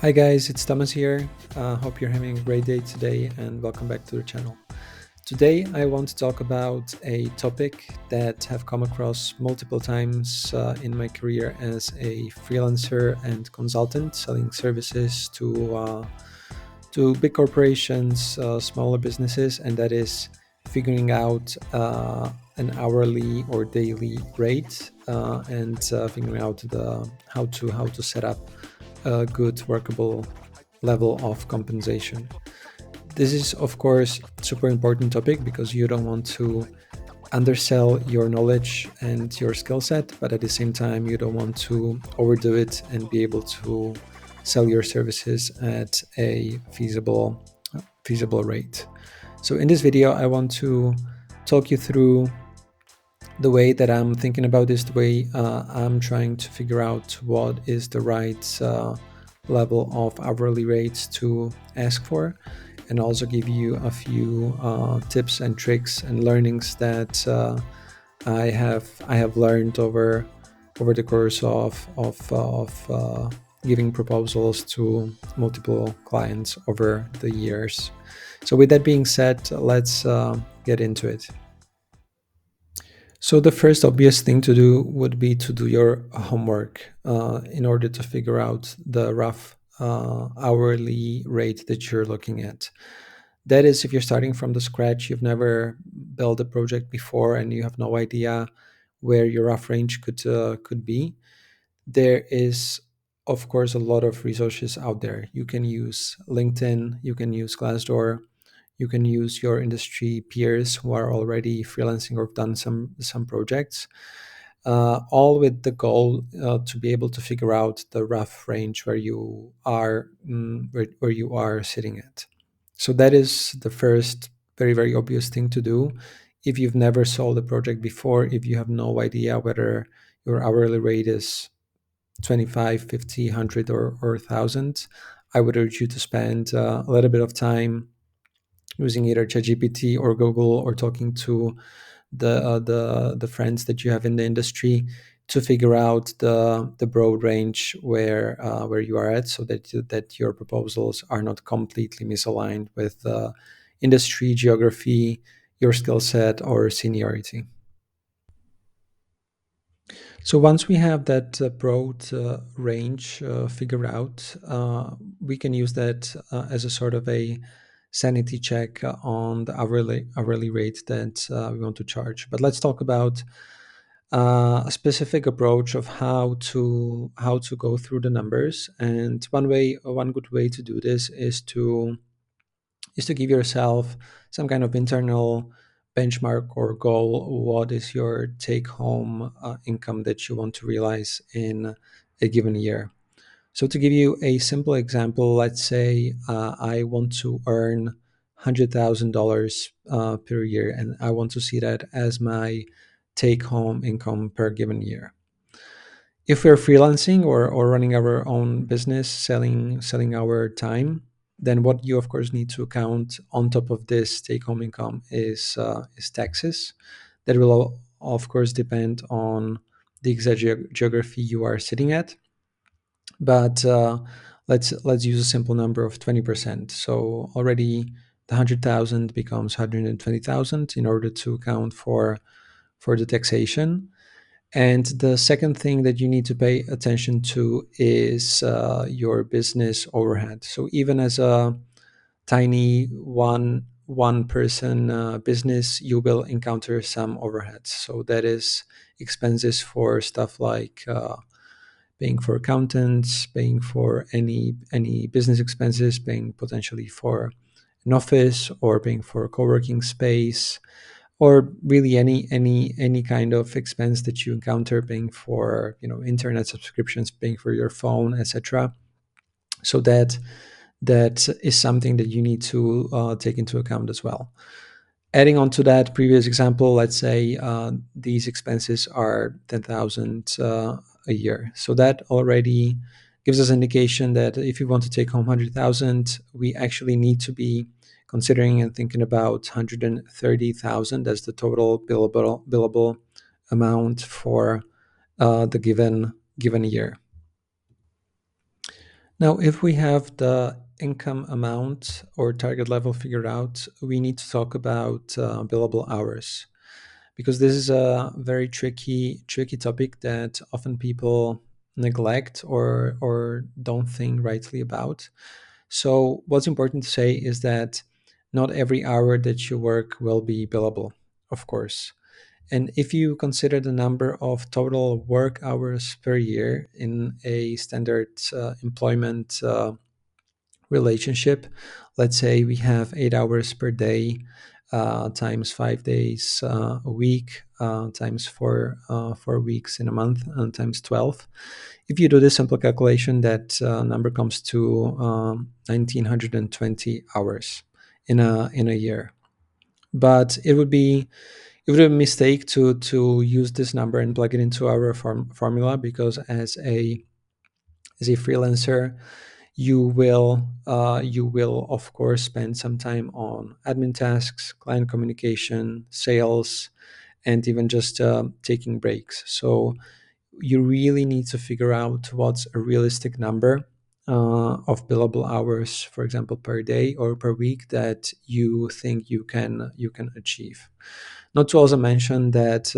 Hi guys, it's Thomas here. Hope you're having a great day today and welcome back to the channel. Today I want to talk about a topic that have come across multiple times in my career as a freelancer and consultant selling services to big corporations, smaller businesses, and that is figuring out an hourly or daily rate and figuring out the how to set up a good workable level of compensation. This is of course super important topic because you don't want to undersell your knowledge and your skill set, but at the same time you don't want to overdo it and be able to sell your services at a feasible rate. So in this video I want to talk you through the way that I'm thinking about this, the way I'm trying to figure out what is the right level of hourly rates to ask for, and also give you a few tips and tricks and learnings that I have learned over the course of giving proposals to multiple clients over the years. So with that being said, let's get into it. So the first obvious thing to do would be to do your homework in order to figure out the rough hourly rate that you're looking at. That is, if you're starting from the scratch, you've never built a project before, and you have no idea where your rough range could be. There is, of course, a lot of resources out there. You can use LinkedIn, you can use Glassdoor, you can use your industry peers who are already freelancing or have done some projects, all with the goal to be able to figure out the rough range where you are where you are sitting at. So that is the first very obvious thing to do. If you've never sold a project before, if you have no idea whether your hourly rate is 25, 50, 100 or 1,000, I would urge you to spend a little bit of time using either ChatGPT or Google, or talking to the friends that you have in the industry to figure out the broad range where you are at, so that your proposals are not completely misaligned with industry, geography, your skill set, or seniority. So once we have that broad range figured out, we can use that as a sort of a sanity check on the hourly rate that we want to charge. But let's talk about a specific approach of how to go through the numbers. And one good way to do this is to give yourself some kind of internal benchmark or goal. What is your take home income that you want to realize in a given year? So, to give you a simple example, let's say I want to earn $100,000 per year, and I want to see that as my take home income per given year. If we're freelancing or running our own business, selling our time, then what you of course need to account on top of this take home income is taxes. That will of course depend on the exact geography you are sitting at, but let's use a simple number of 20%. So already the 100,000 becomes 120,000 in order to account for the taxation. And the second thing that you need to pay attention to is your business overhead. So even as a tiny one person business, you will encounter some overheads. So that is expenses for stuff like paying for accountants, paying for any business expenses, paying potentially for an office, or paying for a co-working space, or really any kind of expense that you encounter, paying for internet subscriptions, paying for your phone, etc. So that is something that you need to take into account as well. Adding on to that previous example, let's say these expenses are 10,000 a year. So that already gives us indication that if we want to take home 100,000, we actually need to be considering and thinking about 130,000 as the total billable amount for the given year. Now, if we have the income amount or target level figured out, we need to talk about billable hours, because this is a very tricky topic that often people neglect or don't think rightly about. So what's important to say is that not every hour that you work will be billable, of course. And if you consider the number of total work hours per year in a standard employment relationship, let's say we have 8 hours per day times 5 days a week times 4 weeks in a month times 12. If you do this simple calculation, that number comes to 1920 hours in a year. But it would be a mistake to use this number and plug it into our formula, because as a freelancer, you will of course spend some time on admin tasks, client communication, sales, and even just taking breaks. So you really need to figure out what's a realistic number of billable hours, for example, per day or per week, that you think you can achieve. Not to also mention that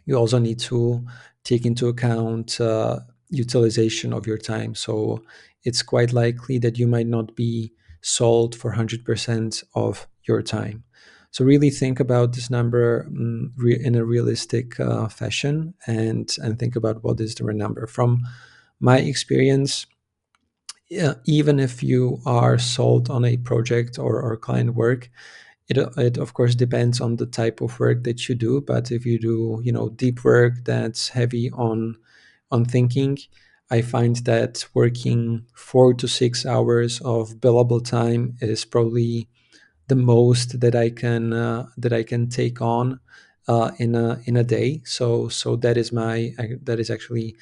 you also need to take into account utilization of your time. So it's quite likely that you might not be sold for 100% of your time. So really think about this number in a realistic fashion, and think about what is the right number. From my experience, yeah, even if you are sold on a project or client work, it of course depends on the type of work that you do. But if you do, deep work that's heavy on thinking, I find that working 4 to 6 hours of billable time is probably the most that I can take on in a day. So that is actually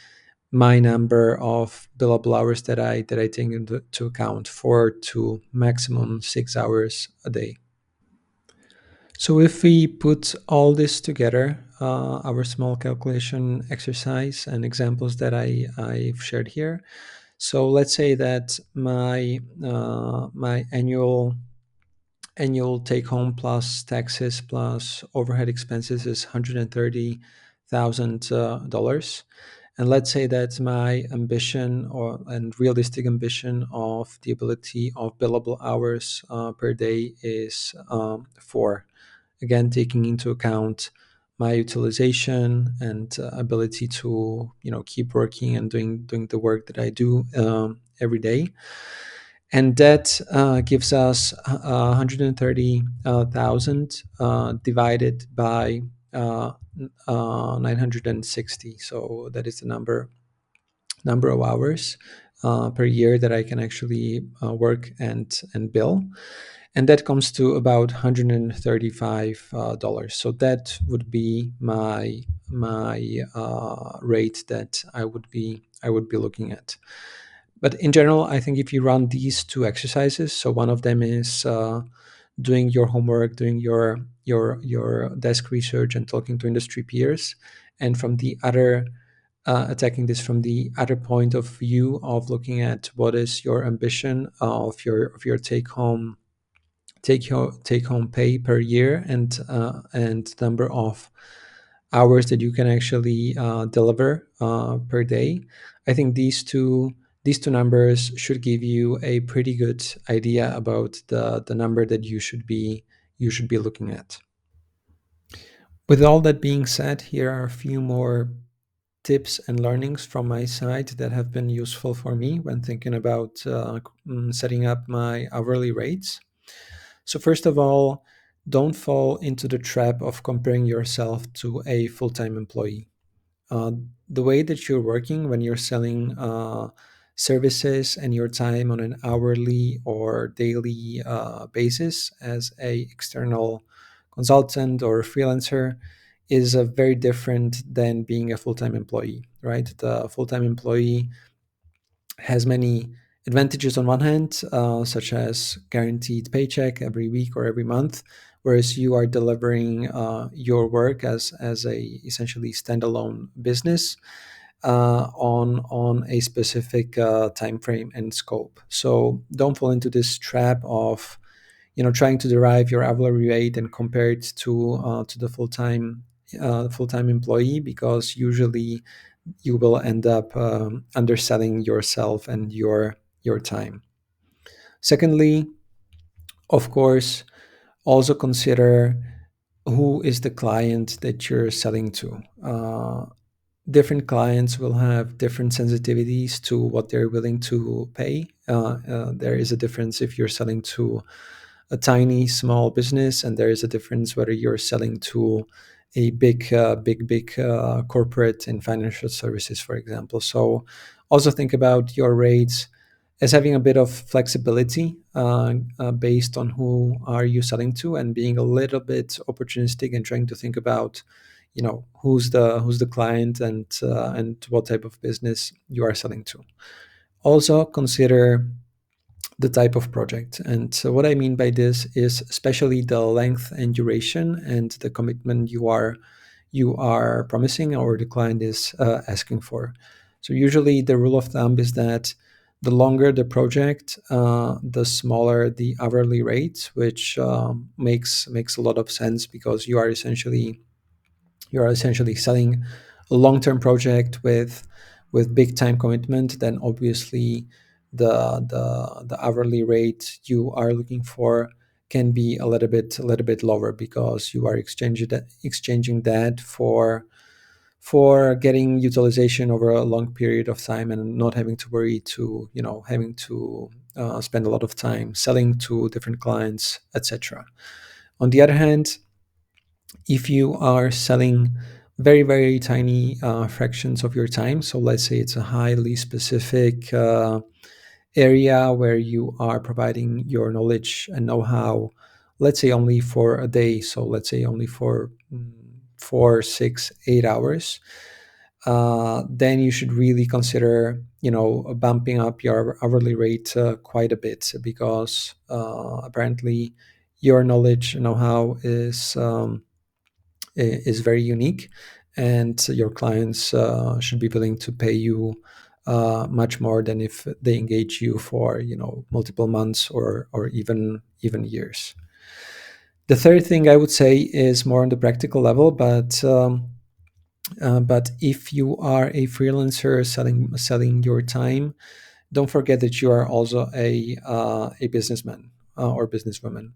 my number of billable hours that I take into account, 4 to maximum 6 hours a day. So if we put all this together, our small calculation exercise and examples that I've shared here. So let's say that my annual take home plus taxes plus overhead expenses is $130,000. And let's say that my ambition and realistic ambition of the ability of billable hours per day is four. Again, taking into account my utilization and ability to keep working and doing the work that I do every day. And that gives us 130,000 divided by 960. So that is the number of hours per year that I can actually work and bill, and that comes to about $135. So that would be my rate that I would be looking at. But in general, I think if you run these two exercises, so one of them is doing your homework, doing your desk research, and talking to industry peers, and from the other, attacking this from the other point of view of looking at what is your ambition of your take home pay per year, and number of hours that you can actually deliver per day. I think these two numbers should give you a pretty good idea about the number that you should be looking at. With all that being said, here are a few more tips and learnings from my side that have been useful for me when thinking about setting up my hourly rates. So, first of all, don't fall into the trap of comparing yourself to a full time employee. Uh, the way that you're working when you're selling services and your time on an hourly or daily basis as a external consultant or a freelancer is very different than being a full-time employee, right? The full-time employee has many advantages on one hand, such as guaranteed paycheck every week or every month, whereas you are delivering your work as a essentially standalone business. on a specific time frame and scope. So don't fall into this trap of trying to derive your hourly rate and compare it to the full-time employee, because usually you will end up underselling yourself and your time. Secondly, of course, also consider who is the client that you're selling to. Different clients will have different sensitivities to what they're willing to pay. There is a difference if you're selling to a tiny, small business, and there is a difference whether you're selling to a big corporate in financial services, for example. So also think about your rates as having a bit of flexibility based on who are you selling to, and being a little bit opportunistic and trying to think about who's the client and what type of business you are selling to. Also consider the type of project. And so what I mean by this is especially the length and duration and the commitment you are promising or the client is asking for. So usually the rule of thumb is that the longer the project, the smaller the hourly rate, which makes a lot of sense, because you are essentially selling a long-term project with big time commitment. Then obviously the hourly rate you are looking for can be a little bit lower, because you are exchanging that for getting utilization over a long period of time, and not having to worry to having to spend a lot of time selling to different clients, etc. On the other hand, if you are selling very, very tiny fractions of your time, so let's say it's a highly specific area where you are providing your knowledge and know-how, let's say only for a day, so let's say only for 4, 6, 8 hours, then you should really consider bumping up your hourly rate quite a bit, because apparently your knowledge and know-how is very unique, and your clients should be willing to pay you much more than if they engage you for multiple months or even years. The third thing I would say is more on the practical level, but if you are a freelancer selling your time, don't forget that you are also a businessman or businesswoman.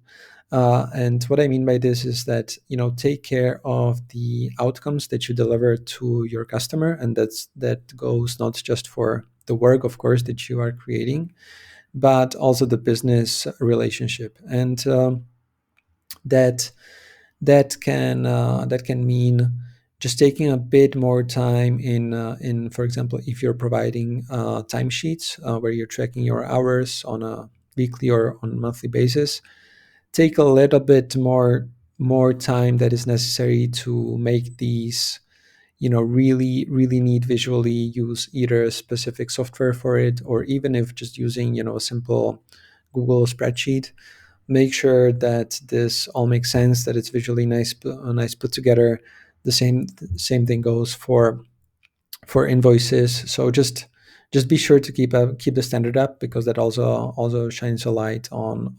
And what I mean by this is that take care of the outcomes that you deliver to your customer, and that goes not just for the work, of course, that you are creating, but also the business relationship. And that that can mean just taking a bit more time in, for example, if you're providing timesheets where you're tracking your hours on a weekly or on a monthly basis. Take a little bit more time that is necessary to make these really really neat visually. Use either a specific software for it, or even if just using a simple Google spreadsheet. Make sure that this all makes sense, that it's visually nice put together. The same thing goes for invoices. So just be sure to keep the standard up, because that also shines a light on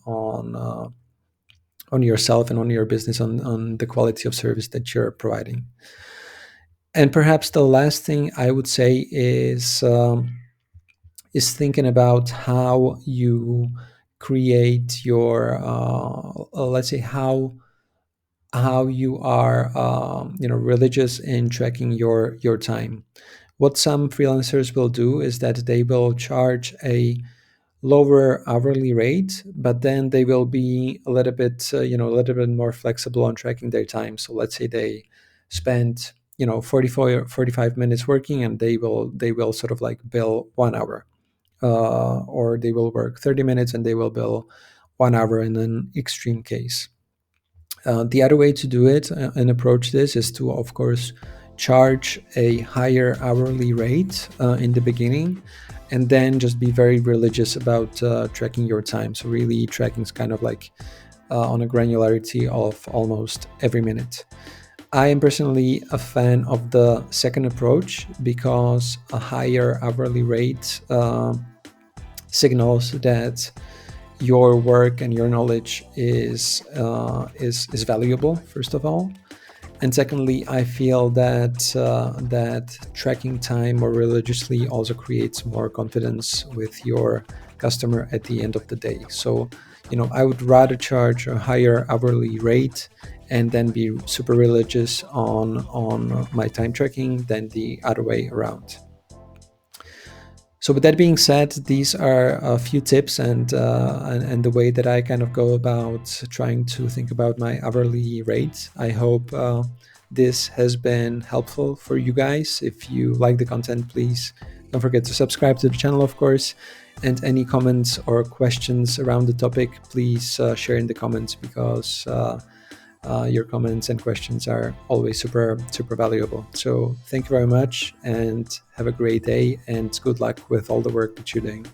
yourself and on your business, on the quality of service that you're providing. And perhaps the last thing I would say is thinking about how you create your let's say how you are religious in tracking your time. What some freelancers will do is that they will charge a lower hourly rate, but then they will be a little bit more flexible on tracking their time. So let's say they spend 44 or 45 minutes working, and they will sort of like bill 1 hour, or they will work 30 minutes and they will bill 1 hour in an extreme case. The other way to do it and approach this is to, of course, charge a higher hourly rate in the beginning, and then just be very religious about tracking your time. So really tracking is kind of like on a granularity of almost every minute. I am personally a fan of the second approach because a higher hourly rate signals that your work and your knowledge is valuable, first of all. And secondly, I feel that tracking time more religiously also creates more confidence with your customer at the end of the day. So, I would rather charge a higher hourly rate and then be super religious on my time tracking than the other way around. So, with that being said, these are a few tips and the way that I kind of go about trying to think about my hourly rate. I hope this has been helpful for you guys. If you like the content, please don't forget to subscribe to the channel, of course. And any comments or questions around the topic, please share in the comments because your comments and questions are always super valuable. So thank you very much and have a great day and good luck with all the work that you're doing.